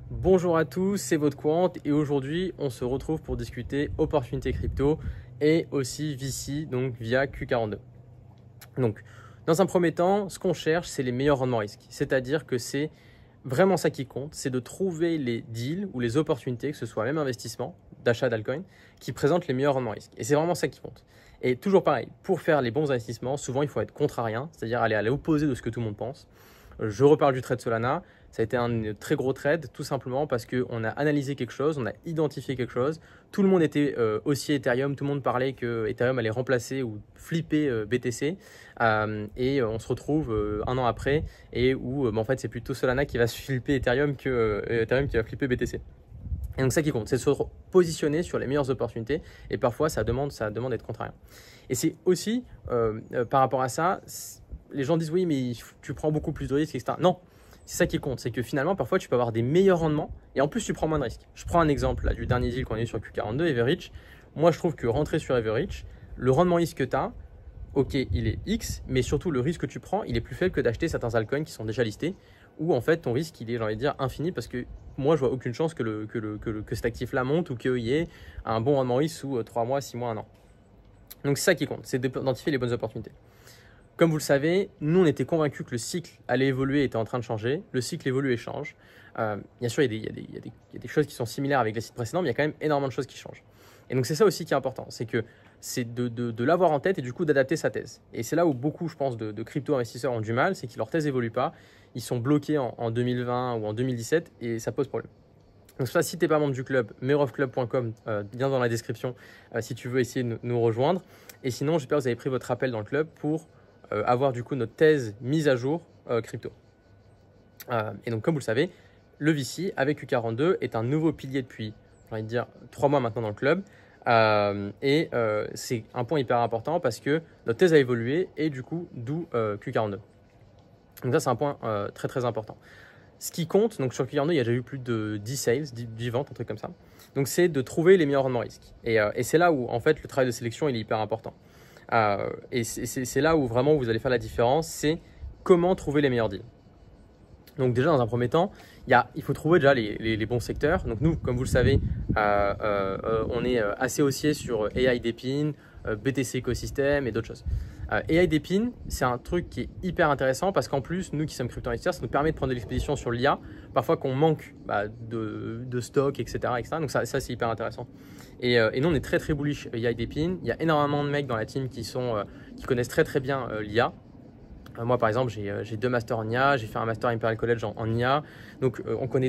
Bonjour à tous, c'est votre Quant et aujourd'hui on se retrouve pour discuter opportunités crypto et aussi VC, donc via Q42. Donc dans un premier temps, ce qu'on cherche c'est les meilleurs rendements risques, c'est-à-dire que c'est vraiment ça qui compte, c'est de trouver les deals ou les opportunités, que ce soit même investissement, d'achat d'altcoin, qui présentent les meilleurs rendements risques. Et c'est vraiment ça qui compte. Et toujours pareil, pour faire les bons investissements, souvent il faut être contrarien, c'est-à-dire aller à l'opposé de ce que tout le monde pense. Je reparle du trade Solana. Ça a été un très gros trade, tout simplement parce qu'on a analysé quelque chose, on a identifié quelque chose. Tout le monde était haussier Ethereum, tout le monde parlait que Ethereum allait remplacer ou flipper BTC. Et on se retrouve un an après, et où en fait c'est plutôt Solana qui va flipper Ethereum que Ethereum qui va flipper BTC. Et donc ça qui compte, c'est de se positionner sur les meilleures opportunités. Et parfois ça demande d'être contrariant. Et c'est aussi par rapport à ça, les gens disent oui mais tu prends beaucoup plus de risques, etc. Non, c'est ça qui compte, c'est que finalement parfois tu peux avoir des meilleurs rendements et en plus tu prends moins de risques. Je prends un exemple là, du dernier deal qu'on a eu sur Q42, Everreach. Moi je trouve que rentrer sur Everreach, le rendement risque que tu as, ok il est X, mais surtout le risque que tu prends, il est plus faible que d'acheter certains altcoins qui sont déjà listés, où en fait ton risque il est, j'ai envie de dire, infini, parce que moi je vois aucune chance que cet actif là monte ou qu'il y ait un bon rendement risque sous 3 mois, 6 mois, 1 an. Donc c'est ça qui compte, c'est d'identifier les bonnes opportunités. Comme vous le savez, nous on était convaincus que le cycle allait évoluer et était en train de changer. Le cycle évolue et change. Bien sûr, il y a des choses qui sont similaires avec les cycles précédents, mais il y a quand même énormément de choses qui changent. Et donc c'est ça aussi qui est important, c'est de l'avoir en tête et du coup d'adapter sa thèse. Et c'est là où beaucoup, je pense, de crypto-investisseurs ont du mal, c'est que leur thèse évolue pas. Ils sont bloqués en 2020 ou en 2017 et ça pose problème. Donc ça, si tu n'es pas membre du club, merovclub.com, lien dans la description, si tu veux essayer de nous rejoindre. Et sinon, j'espère que vous avez pris votre appel dans le club pour avoir du coup notre thèse mise à jour crypto. Et donc comme vous le savez, le VC avec Q42 est un nouveau pilier depuis, j'ai envie de dire, 3 mois maintenant dans le club. C'est un point hyper important parce que notre thèse a évolué et du coup, d'où Q42. Donc ça, c'est un point très très important. Ce qui compte, donc sur Q42, il y a déjà eu plus de 10 sales, 10 ventes, un truc comme ça. Donc c'est de trouver les meilleurs rendements risques. Et c'est là où en fait le travail de sélection il est hyper important. Et c'est là où vraiment vous allez faire la différence, c'est comment trouver les meilleurs deals. Donc déjà dans un premier temps, il faut trouver déjà les bons secteurs. Donc nous, comme vous le savez, on est assez haussier sur AI Depin, BTC Ecosystem et d'autres choses. AI Depin, c'est un truc qui est hyper intéressant parce qu'en plus, nous qui sommes crypto-investisseurs, ça nous permet de prendre de l'exposition sur l'IA, parfois qu'on manque de stock, etc., etc. Donc ça c'est hyper intéressant. Et nous, on est très très bullish AI Depin. Il y a énormément de mecs dans la team qui connaissent très très bien l'IA. Moi, par exemple, j'ai 2 masters en IA, j'ai fait un master Imperial College en IA. Donc, on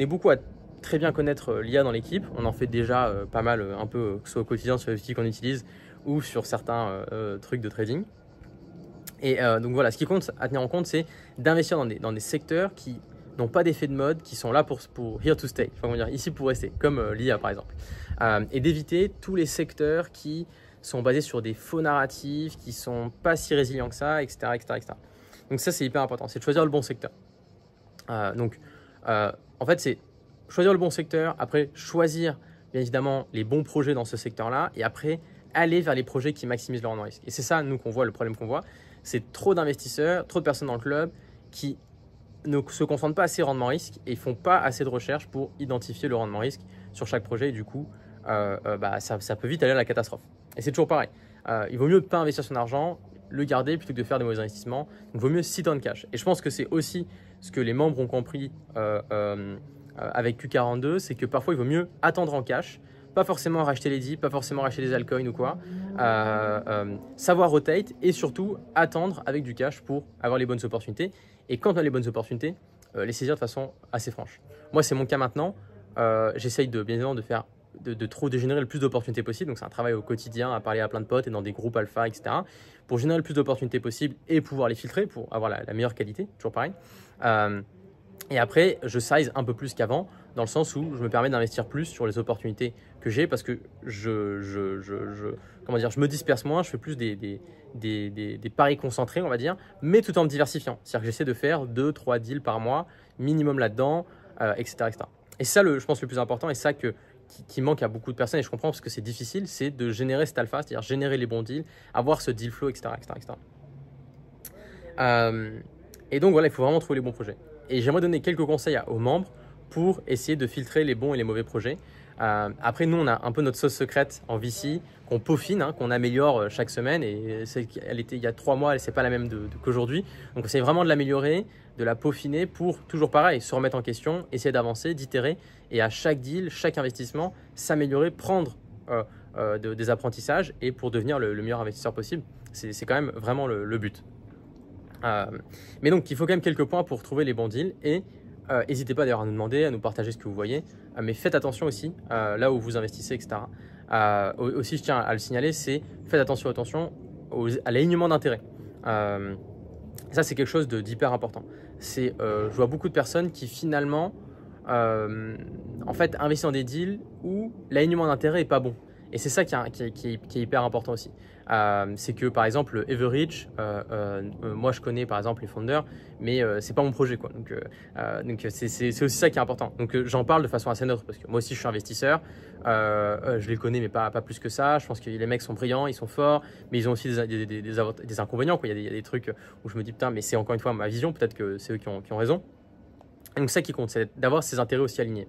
est beaucoup à très bien connaître l'IA dans l'équipe. On en fait déjà pas mal, un peu, que ce soit au quotidien sur les outils qu'on utilise ou sur certains trucs de trading. Et donc voilà, ce qui compte à tenir en compte, c'est d'investir dans des secteurs qui n'ont pas d'effet de mode, qui sont là pour here to stay, enfin, on va dire ici pour rester, comme l'IA par exemple. Et d'éviter tous les secteurs qui sont basés sur des faux narratifs, qui sont pas si résilients que ça, etc. etc. Donc ça, c'est hyper important, c'est de choisir le bon secteur. En fait, c'est choisir le bon secteur, après choisir bien évidemment les bons projets dans ce secteur-là, et après aller vers les projets qui maximisent le rendement risque. Et c'est ça, nous, qu'on voit, le problème qu'on voit, c'est trop d'investisseurs, trop de personnes dans le club qui ne se concentrent pas assez rendement risque et font pas assez de recherche pour identifier le rendement risque sur chaque projet. Et du coup, ça peut vite aller à la catastrophe. Et c'est toujours pareil. Il vaut mieux ne pas investir son argent, le garder plutôt que de faire des mauvais investissements. Donc, il vaut mieux sit on cash. Et je pense que c'est aussi ce que les membres ont compris avec Q42, c'est que parfois, il vaut mieux attendre en cash, pas forcément racheter les dips, pas forcément racheter des altcoins ou quoi, savoir rotate et surtout attendre avec du cash pour avoir les bonnes opportunités. Et quand on a les bonnes opportunités, les saisir de façon assez franche. Moi, c'est mon cas maintenant. J'essaye bien évidemment de trop générer le plus d'opportunités possible. Donc, c'est un travail au quotidien à parler à plein de potes et dans des groupes alpha, etc. pour générer le plus d'opportunités possibles et pouvoir les filtrer pour avoir la meilleure qualité, toujours pareil. Et après, je size un peu plus qu'avant, dans le sens où je me permets d'investir plus sur les opportunités que j'ai parce que je me disperse moins, je fais plus des paris concentrés, on va dire, mais tout en me diversifiant. C'est-à-dire que j'essaie de faire 2-3 deals par mois, minimum là-dedans, etc., etc. Et ça, je pense, le plus important, et ça qui manque à beaucoup de personnes, et je comprends parce que c'est difficile, c'est de générer cet alpha, c'est-à-dire générer les bons deals, avoir ce deal flow, etc., etc., etc. Et donc voilà, il faut vraiment trouver les bons projets. Et j'aimerais donner quelques conseils aux membres pour essayer de filtrer les bons et les mauvais projets. Après, nous, on a un peu notre sauce secrète en VC qu'on peaufine, hein, qu'on améliore chaque semaine. Et elle était il y a 3 mois, c'est pas la même qu'aujourd'hui. Donc, on essaie vraiment de l'améliorer, de la peaufiner pour toujours pareil, se remettre en question, essayer d'avancer, d'itérer et à chaque deal, chaque investissement, s'améliorer, prendre des apprentissages et pour devenir le meilleur investisseur possible. C'est quand même vraiment le but. Mais donc, il faut quand même quelques points pour trouver les bons deals et n'hésitez pas d'ailleurs à nous demander, à nous partager ce que vous voyez, mais faites attention aussi là où vous investissez, etc. Aussi, je tiens à le signaler, c'est faites attention à l'alignement d'intérêts. Ça, c'est quelque chose d'hyper important. Je vois beaucoup de personnes qui finalement en fait, investissent dans des deals où l'alignement d'intérêt n'est pas bon. Et c'est ça qui est hyper important aussi. C'est que par exemple, Everidge, moi je connais par exemple les founders, mais c'est pas mon projet, quoi. Donc c'est aussi ça qui est important. Donc j'en parle de façon assez neutre parce que moi aussi je suis investisseur, je les connais mais pas plus que ça. Je pense que les mecs sont brillants, ils sont forts, mais ils ont aussi des inconvénients, quoi. Il y a des trucs où je me dis putain, mais c'est encore une fois ma vision, peut-être que c'est eux qui ont raison. Donc ça qui compte, c'est d'avoir ces intérêts aussi alignés.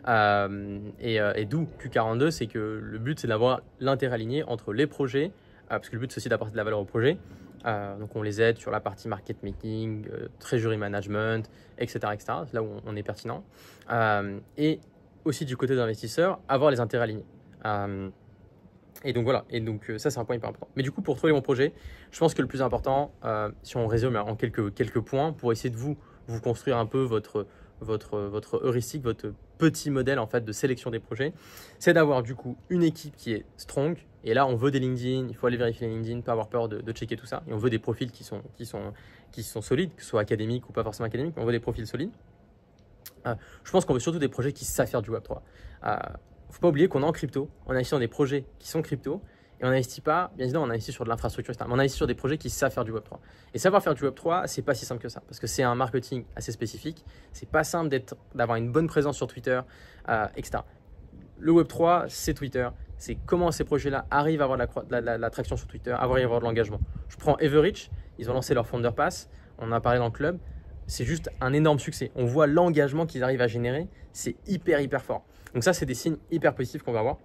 Et d'où Q42, c'est que le but c'est d'avoir l'intérêt aligné entre les projets, parce que le but c'est aussi d'apporter de la valeur au projet. Donc on les aide sur la partie market making, treasury management, etc., etc. C'est là où on est pertinent. Et aussi du côté d'investisseurs, avoir les intérêts alignés. Et donc voilà, ça c'est un point hyper important. Mais du coup, pour trouver mon projet, je pense que le plus important, si on résume en quelques points, pour essayer de vous construire un peu votre heuristique, votre petit modèle en fait de sélection des projets, c'est d'avoir du coup une équipe qui est strong. Et là, on veut des LinkedIn, il faut aller vérifier les LinkedIn, pas avoir peur de checker tout ça. Et on veut des profils qui sont solides, que ce soit académiques ou pas forcément académiques, mais on veut des profils solides. Je pense qu'on veut surtout des projets qui savent faire du Web3. Faut pas oublier qu'on est en crypto, on investit dans des projets qui sont crypto et on n'investit pas, bien évidemment, on investit sur de l'infrastructure, etc. Mais on investit sur des projets qui savent faire du Web3. Et savoir faire du Web3, c'est pas si simple que ça parce que c'est un marketing assez spécifique. C'est pas simple d'avoir une bonne présence sur Twitter, etc. Le Web3, c'est Twitter. C'est comment ces projets-là arrivent à avoir la traction sur Twitter, à avoir de l'engagement. Je prends Everidge, ils ont lancé leur Founder Pass, on en a parlé dans le club. C'est juste un énorme succès. On voit l'engagement qu'ils arrivent à générer, c'est hyper fort. Donc ça, c'est des signes hyper positifs qu'on va avoir.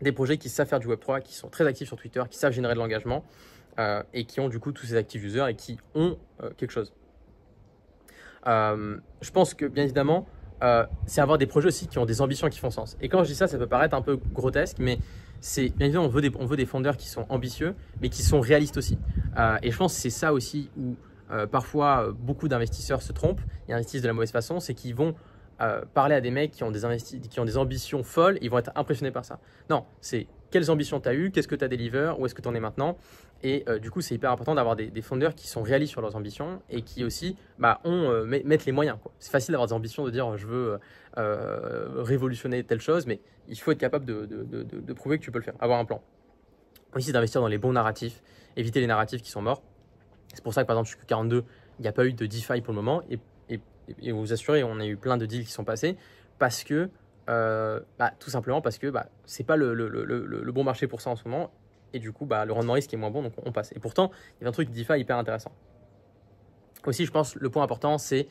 Des projets qui savent faire du Web3, qui sont très actifs sur Twitter, qui savent générer de l'engagement et qui ont du coup tous ces active users et qui ont quelque chose. Je pense que bien évidemment, c'est avoir des projets aussi qui ont des ambitions qui font sens. Et quand je dis ça, ça peut paraître un peu grotesque, mais c'est bien évidemment, on veut des founders qui sont ambitieux, mais qui sont réalistes aussi. Et je pense que c'est ça aussi où parfois beaucoup d'investisseurs se trompent et investissent de la mauvaise façon, c'est qu'ils vont parler à des mecs qui ont des ambitions folles, ils vont être impressionnés par ça. Non, c'est quelles ambitions tu as eues, qu'est-ce que tu as délivré, où est-ce que tu en es maintenant. Et du coup, c'est hyper important d'avoir des founders qui sont réalistes sur leurs ambitions et qui aussi mettent les moyens. C'est facile d'avoir des ambitions, de dire je veux révolutionner telle chose, mais il faut être capable de prouver que tu peux le faire, avoir un plan. Aussi d'investir dans les bons narratifs, éviter les narratifs qui sont morts. C'est pour ça que par exemple, chez Q42, il n'y a pas eu de DeFi pour le moment. Et vous assurez, on a eu plein de deals qui sont passés parce que, tout simplement parce que ce n'est pas le bon marché pour ça en ce moment. Et du coup, le rendement risque est moins bon, donc on passe. Et pourtant, il y a un truc DeFi hyper intéressant. Aussi, je pense le point important, c'est,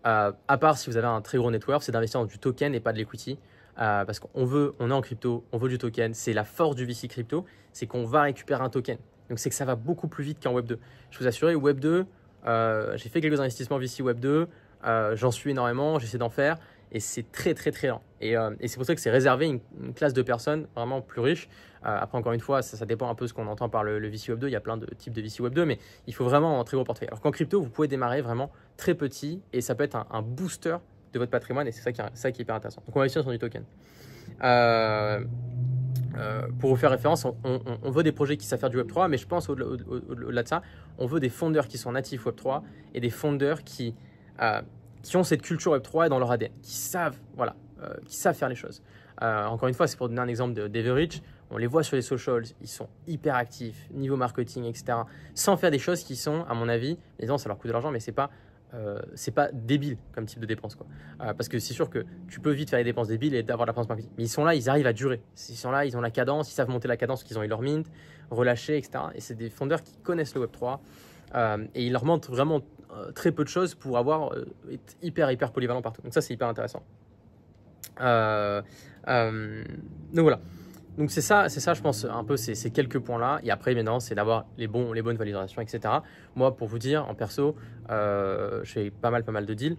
à part si vous avez un très gros network, c'est d'investir dans du token et pas de l'equity. Parce qu'on est en crypto, on veut du token. C'est la force du VC crypto, c'est qu'on va récupérer un token. Donc, c'est que ça va beaucoup plus vite qu'en Web2. Je vous assure, Web2, j'ai fait quelques investissements VC Web2. J'en suis énormément, j'essaie d'en faire et c'est très lent. Et c'est pour ça que c'est réservé une classe de personnes vraiment plus riches. Après, encore une fois, ça dépend un peu de ce qu'on entend par le VC Web2. Il y a plein de types de VC Web2, mais il faut vraiment un très gros portefeuille. Alors qu'en crypto, vous pouvez démarrer vraiment très petit et ça peut être un booster de votre patrimoine et c'est ça qui est hyper intéressant. Donc, on va investir sur du token. Pour vous faire référence, on veut des projets qui savent faire du Web3, mais je pense au-delà de ça, on veut des founders qui sont natifs Web3 et des founders qui ont cette culture Web3 dans leur ADN, qui savent faire les choses. Encore une fois, c'est pour donner un exemple d'Everidge, on les voit sur les socials, ils sont hyper actifs, niveau marketing, etc. Sans faire des choses qui sont, à mon avis, évidemment, ça leur coûte de l'argent, mais c'est pas débile comme type de dépense, quoi. Parce que c'est sûr que tu peux vite faire des dépenses débiles et d'avoir de la dépense marketing. Mais ils sont là, ils arrivent à durer. Ils sont là, ils ont la cadence, ils savent monter la cadence, qu'ils ont eu leur mint, relâcher, etc. Et c'est des fondeurs qui connaissent le Web3 et ils leur montrent vraiment très peu de choses pour être hyper polyvalent partout. Donc ça, c'est hyper intéressant. Euh, donc voilà. Donc c'est ça, je pense, un peu ces quelques points-là. Et après, maintenant, c'est d'avoir les bonnes validations, etc. Moi, pour vous dire, en perso, je fais pas mal de deals.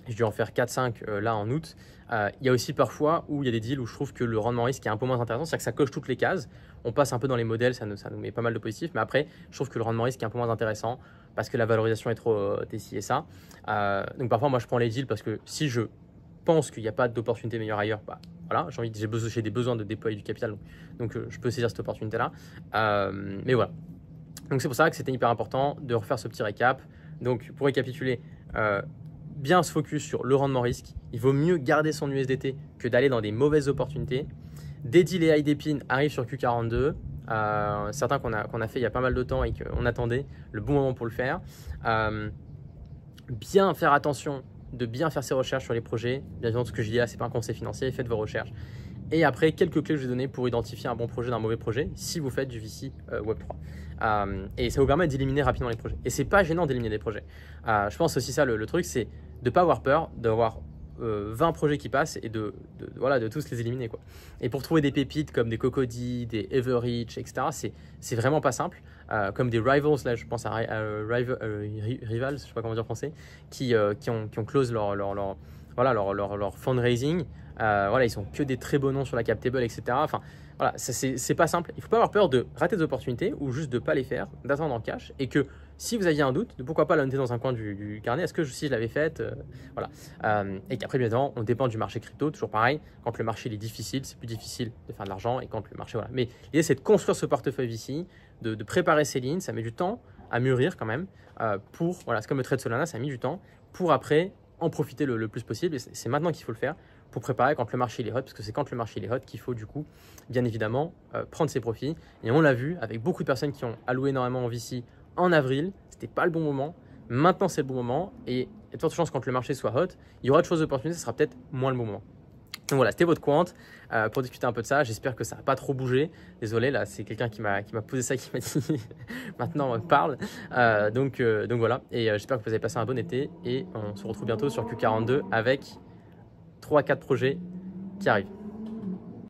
Je dû en faire 4-5 là en août. Il y a aussi parfois où il y a des deals où je trouve que le rendement risque est un peu moins intéressant, c'est-à-dire que ça coche toutes les cases. On passe un peu dans les modèles, ça nous met pas mal de positifs, mais après, je trouve que le rendement risque est un peu moins intéressant parce que la valorisation est trop ci et ça. Donc parfois, moi, je prends les deals parce que si je pense qu'il n'y a pas d'opportunité meilleure ailleurs, bah, voilà, j'ai des besoins de déployer du capital, donc je peux saisir cette opportunité-là. Mais voilà. Donc c'est pour ça que c'était hyper important de refaire ce petit récap. Donc pour récapituler, bien se focus sur le rendement risque. Il vaut mieux garder son USDT que d'aller dans des mauvaises opportunités. Des deals et IDPIN arrivent sur Q42. Certains qu'on a fait il y a pas mal de temps et qu'on attendait le bon moment pour le faire. Bien faire attention de bien faire ses recherches sur les projets. Bien évidemment, ce que je dis là, ce n'est pas un conseil financier, faites vos recherches. Et après, quelques clés que je vais donner pour identifier un bon projet d'un mauvais projet si vous faites du VC Web3. Et ça vous permet d'éliminer rapidement les projets. Et c'est pas gênant d'éliminer des projets. Je pense aussi ça, le truc, c'est de ne pas avoir peur, d'avoir 20 projets qui passent et de tous les éliminer, quoi. Et pour trouver des pépites comme des Cocody, des Everreach, etc., c'est vraiment pas simple. Comme des Rivals, là je pense à Rivals, je sais pas comment dire en français, qui ont close leur fundraising. Ils sont que des très beaux noms sur la cap table, etc. Enfin, voilà, c'est pas simple. Il faut pas avoir peur de rater des opportunités ou juste de pas les faire, d'attendre en cash, et que si vous aviez un doute, de pourquoi pas la noter dans un coin du carnet. Est-ce que si je l'avais faite, voilà. Et qu'après, bien évidemment, on dépend du marché crypto, toujours pareil. Quand le marché il est difficile, c'est plus difficile de faire de l'argent, et quand le marché, voilà. Mais l'idée, c'est de construire ce portefeuille ici, de préparer ses lignes. Ça met du temps à mûrir quand même. C'est comme le trade Solana, ça a mis du temps pour après en profiter le plus possible. Et c'est maintenant qu'il faut le faire pour préparer quand le marché il est hot, parce que c'est quand le marché il est hot qu'il faut du coup, bien évidemment, prendre ses profits. Et on l'a vu avec beaucoup de personnes qui ont alloué énormément en VC en avril, c'était pas le bon moment. Maintenant, c'est le bon moment. Et il y a de fortes chances quand le marché soit hot, il y aura de choses d'opportunités, ce sera peut-être moins le bon moment. Donc voilà, c'était votre quant pour discuter un peu de ça. J'espère que ça n'a pas trop bougé. Désolé, là, c'est quelqu'un qui m'a posé ça, qui m'a dit maintenant parle. Donc voilà, et j'espère que vous avez passé un bon été. Et on se retrouve bientôt sur Q42 avec 3 à 4 projets qui arrivent.